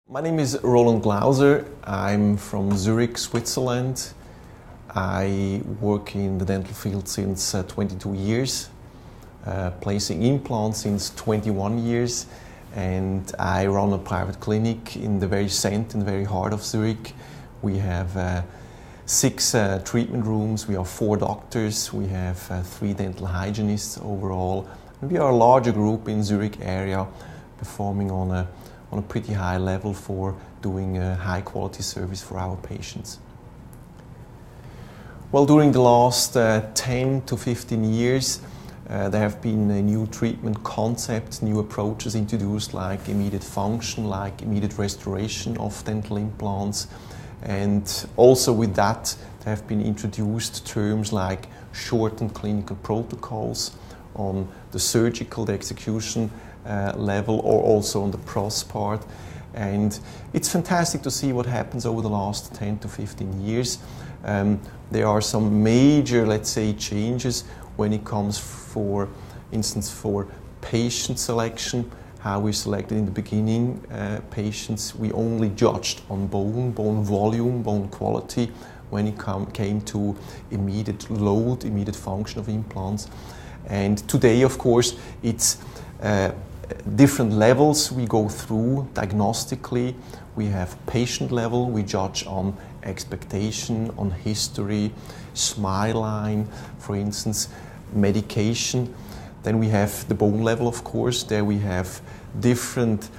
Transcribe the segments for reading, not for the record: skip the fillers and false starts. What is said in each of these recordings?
My name is Roland Glauser. I'm from Zurich, Switzerland. I work in the dental field since 22 years, placing implants since 21 years, and I run a private clinic in the very center, in the very heart of Zurich. We have 6 treatment rooms, we are 4 doctors, we have 3 dental hygienists overall, and we are a larger group in Zurich area performing on a pretty high level for doing a high quality service for our patients. Well, during the last 10 to 15 years, there have been new treatment concepts, new approaches introduced, like immediate function, like immediate restoration of dental implants. And also with that, there have been introduced terms like shortened clinical protocols on the surgical, the execution level, or also on the pros part. And it's fantastic to see what happens over the last 10 to 15 years. There are some major, let's say, changes when it comes, for instance, for patient selection. How we selected in the beginning patients, we only judged on bone volume, bone quality when it came to immediate load, immediate function of implants. And today, of course, it's different levels we go through diagnostically. We have patient level, we judge on expectation, on history, smile line, for instance, medication. Then we have the bone level, of course. There we have different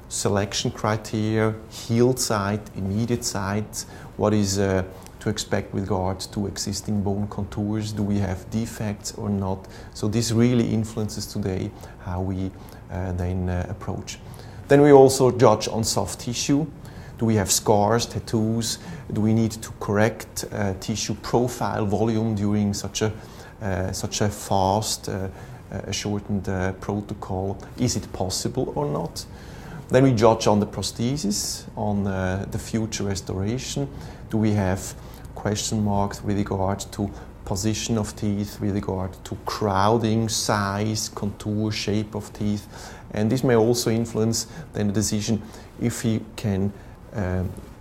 selection criteria, healed site, immediate site, what is to expect with regard to existing bone contours, do we have defects or not. So this really influences today how we then approach. Then we also judge on soft tissue. Do we have scars, tattoos? Do we need to correct tissue profile volume during such a fast, shortened protocol? Is it possible or not? Then we judge on the prosthesis, on the future restoration. Do we have question marks with regard to position of teeth, with regard to crowding, size, contour, shape of teeth? And this may also influence then the decision if we can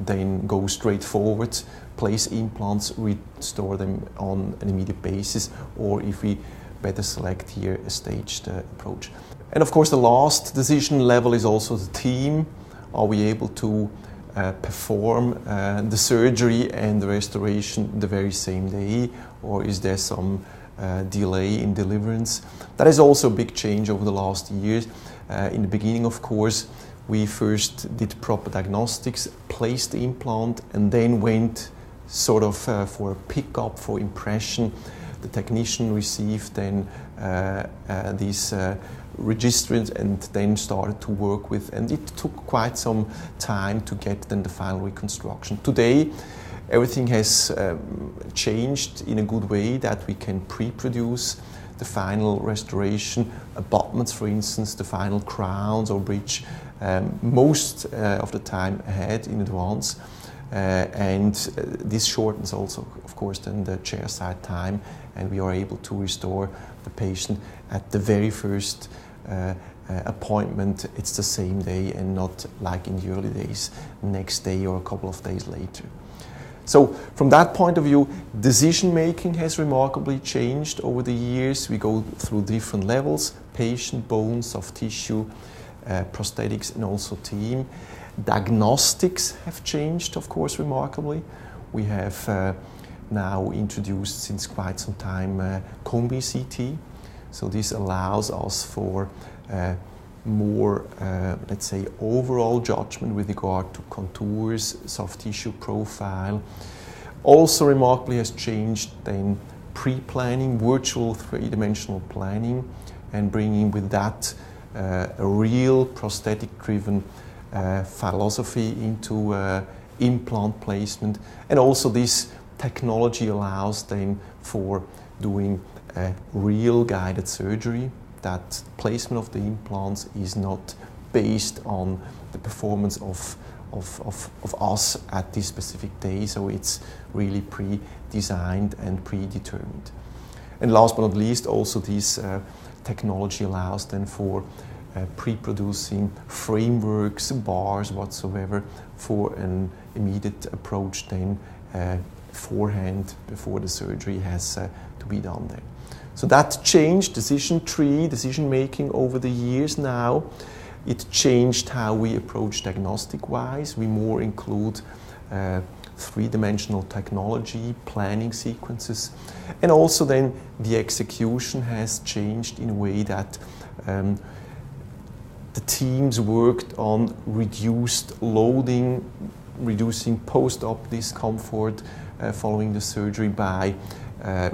then go straight forward, place implants, restore them on an immediate basis, or if we better select here a staged approach. And of course, the last decision level is also the team. Are we able to perform the surgery and the restoration the very same day, or is there some delay in deliverance? That is also a big change over the last years. In the beginning, of course, we first did proper diagnostics, placed the implant, and then went sort of for a pickup, for impression. The technician received then these registrants and then started to work with, and it took quite some time to get then the final reconstruction. Today, everything has changed in a good way that we can pre-produce the final restoration, abutments, for instance, the final crowns or bridge, most of the time ahead in advance. And this shortens also, of course, then the chairside time, and we are able to restore the patient at the very first appointment. It's the same day and not like in the early days, next day or a couple of days later. So from that point of view, decision making has remarkably changed over the years. We go through different levels: patient, bone, soft tissue, prosthetics, and also team. Diagnostics have changed, of course, remarkably. We have now introduced since quite some time combi CT. So this allows us for more, let's say, overall judgment with regard to contours, soft tissue profile. Also remarkably has changed then pre-planning, virtual 3-dimensional planning, and bringing with that a real prosthetic-driven philosophy into implant placement. And also this technology allows then for doing real guided surgery, that placement of the implants is not based on the performance of us at this specific day, so it's really pre-designed and predetermined. And last but not least, also this technology allows then for pre-producing frameworks, bars whatsoever for an immediate approach then beforehand, before the surgery has to be done there. So that changed decision tree, decision making over the years now. It changed how we approach diagnostic-wise. We more include three-dimensional technology, planning sequences, and also then the execution has changed in a way that the teams worked on reduced loading, reducing post-op discomfort following the surgery by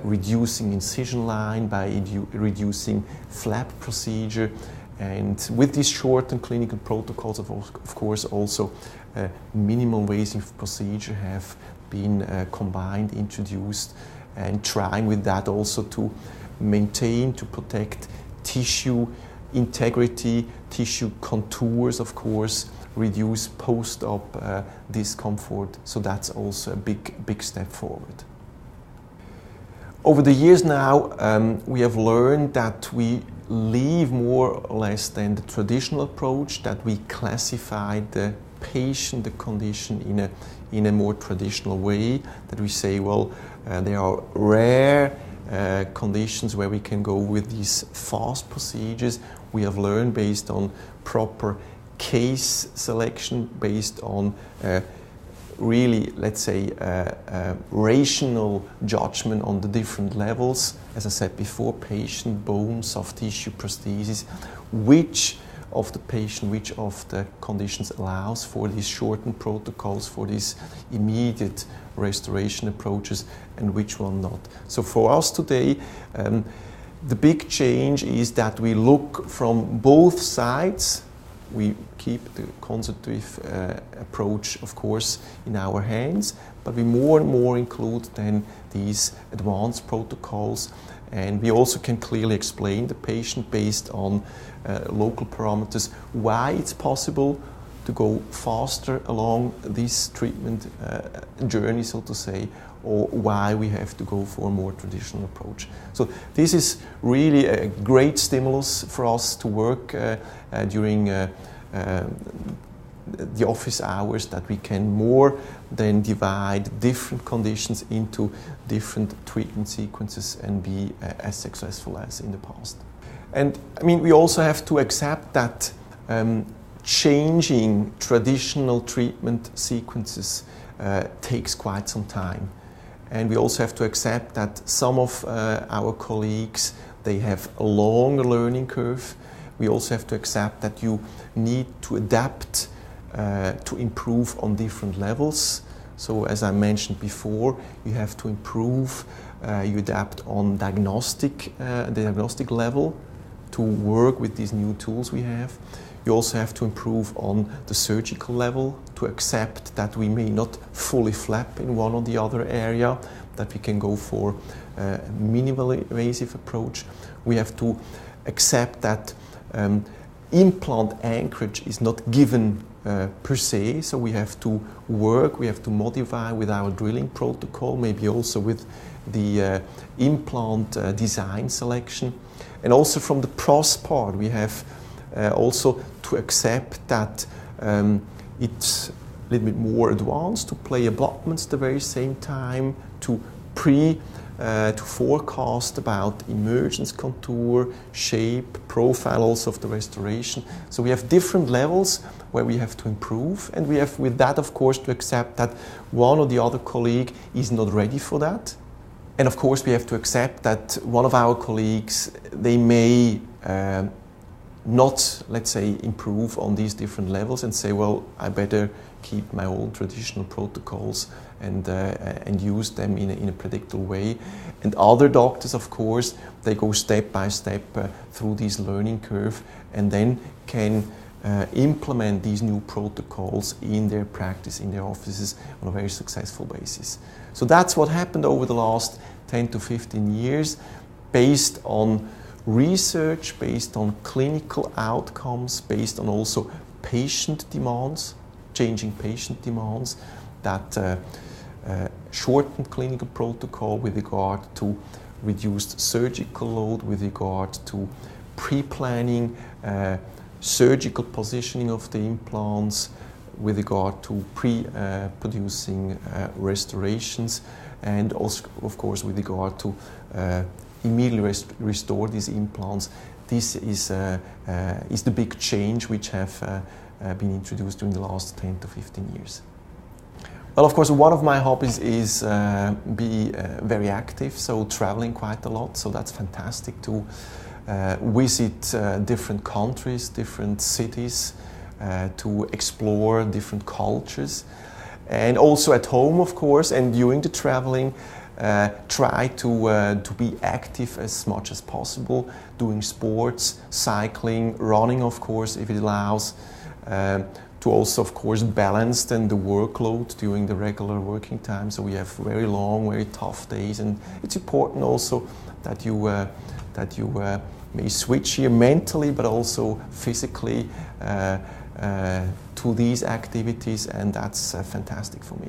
reducing incision line, by reducing flap procedure, and with these shortened clinical protocols, of course, also minimal invasive procedure have been combined, introduced, and trying with that also to maintain, to protect tissue integrity, tissue contours, of course, reduce post-op discomfort. So that's also a big step forward. Over the years now, we have learned that we leave more or less than the traditional approach, that we classify the patient, the condition in a more traditional way, that we say, well, there are rare conditions where we can go with these fast procedures. We have learned based on proper case selection, based on really, let's say, rational judgment on the different levels. As I said before, patient, bone, soft tissue, prosthesis, which of the patient, which of the conditions allows for these shortened protocols, for these immediate restoration approaches, and which one not. So for us today, the big change is that we look from both sides. We keep the consultative approach, of course, in our hands, but we more and more include then these advanced protocols, and we also can clearly explain the patient based on local parameters why it's possible to go faster along this treatment journey, so to say, or why we have to go for a more traditional approach. So this is really a great stimulus for us to work during the office hours, that we can more than divide different conditions into different treatment sequences and be as successful as in the past. And I mean, we also have to accept that changing traditional treatment sequences takes quite some time. And we also have to accept that some of our colleagues, they have a longer learning curve. We also have to accept that you need to adapt to improve on different levels. So as I mentioned before, you have to improve, you adapt on the diagnostic level to work with these new tools we have. You also have to improve on the surgical level to accept that we may not fully flap in one or the other area, that we can go for a minimally invasive approach. We have to accept that implant anchorage is not given per se, so we have to work, we have to modify with our drilling protocol, maybe also with the implant design selection. And also from the pros part, we have also to accept that it's a little bit more advanced to play abutments at the very same time, to forecast about emergence contour, shape, profile also of the restoration. So we have different levels where we have to improve, and we have with that, of course, to accept that one or the other colleague is not ready for that. And of course we have to accept that one of our colleagues, they may not, let's say, improve on these different levels and say, well, I better keep my old traditional protocols and use them in a predictable way. And other doctors, of course, they go step by step through this learning curve and then can implement these new protocols in their practice, in their offices on a very successful basis. So that's what happened over the last 10 to 15 years, based on research, based on clinical outcomes, based on also patient demands, changing patient demands, that shortened clinical protocol with regard to reduced surgical load, with regard to pre-planning, surgical positioning of the implants, with regard to pre-producing restorations, and also, of course, with regard to immediately restore these implants. This is the big change which have been introduced during the last 10 to 15 years. Well, of course, one of my hobbies is be very active, so traveling quite a lot. So that's fantastic to visit different countries, different cities, to explore different cultures. And also at home, of course, and during the traveling, try to be active as much as possible, doing sports, cycling, running, of course, if it allows. To also, of course, balance then the workload during the regular working time. So we have very long, very tough days, and it's important also that you may switch here mentally, but also physically to these activities, and that's fantastic for me.